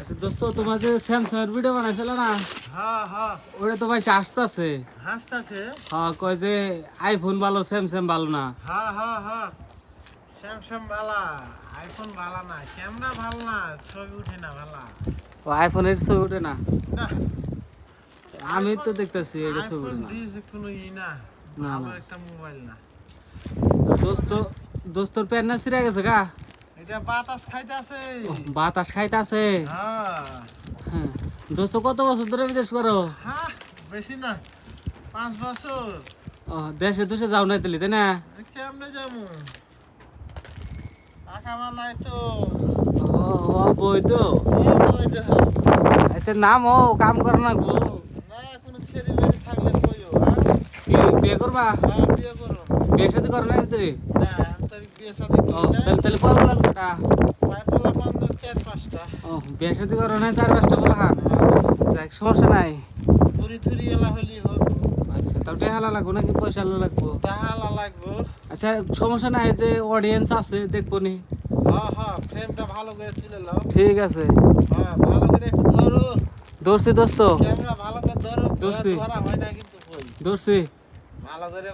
আচ্ছা দোস্ত, তোমার যে স্যামসাং এর ভিডিও বানাইছিল না, হ্যাঁ হ্যাঁ ওটা তো ভাই আসতেছে। হাসতাছে। হ্যাঁ, কয় যে আইফোন ভালো স্যামসাং ভালো না। হ্যাঁ হ্যাঁ হ্যাঁ স্যামসাং ভালা, আইফোন ভালা না, ক্যামেরা ভালো না, ছবি উঠে না ভালা। ও আইফোনের ছবি ওঠে না? না আমি তো দেখতেছি এটা ছবি আইফোন ওঠে না। দিয়েছে কোনো না, না, ভালো না। একটা মোবাইল না। দোস্তর প্যান্ট না ছিঁড়ে গেছে গা? এটা বাতাস খাইতেছে। বাতাস খাইতাছে। হ্যাঁ হ্যাঁ। দোস্ত কত বছর ধরে বিদেশ করো? হ্যাঁ বেশি না, 5 বছর। ও, দেশে দেশে যাও নাই তাহলে, তাই না? কেমনে যাবো, টাকা মালাই তো। ও, ও বই তো। ওই দেখো। আচ্ছা নাম ও কাম করো না গো। না কোনো ছেড়ে বেড়ে থাকলে কইও। কি বিয়ে করবা? হ্যাঁ বিয়ে করো। বিয়ে সাথে করো না ভিতরে? না আমি তো বিয়ে শাদী ও, করি না। তাহলে কয় বলান কটা? পায়ে পোলা বন্ধ 4-5টা। ও, বিয়ে সাথে করো না 4-5টা বলা হান? যাক, সমস্যা নাই। পুরি থুরি এলা হলি হোক। আচ্ছা, তাও টেহালা লাগবো নাকি পয়সা লাগবো? তাহালা লাগবো। আচ্ছা, সমস্যা নাই, যে অডিয়েন্স আছে দেখবো নি। হ্যাঁ হ্যাঁ ফ্রেমটা ভালো করে তুলে নাও। ঠিক আছে, হ্যাঁ ভালো করে একটু ধরো। দৌড়ছি দোস্ত, ক্যামেরা ভালো করে ধরো। ধরছি। ধরা হয় না কিন্তু কই। দৌড়ছি। ভালো করে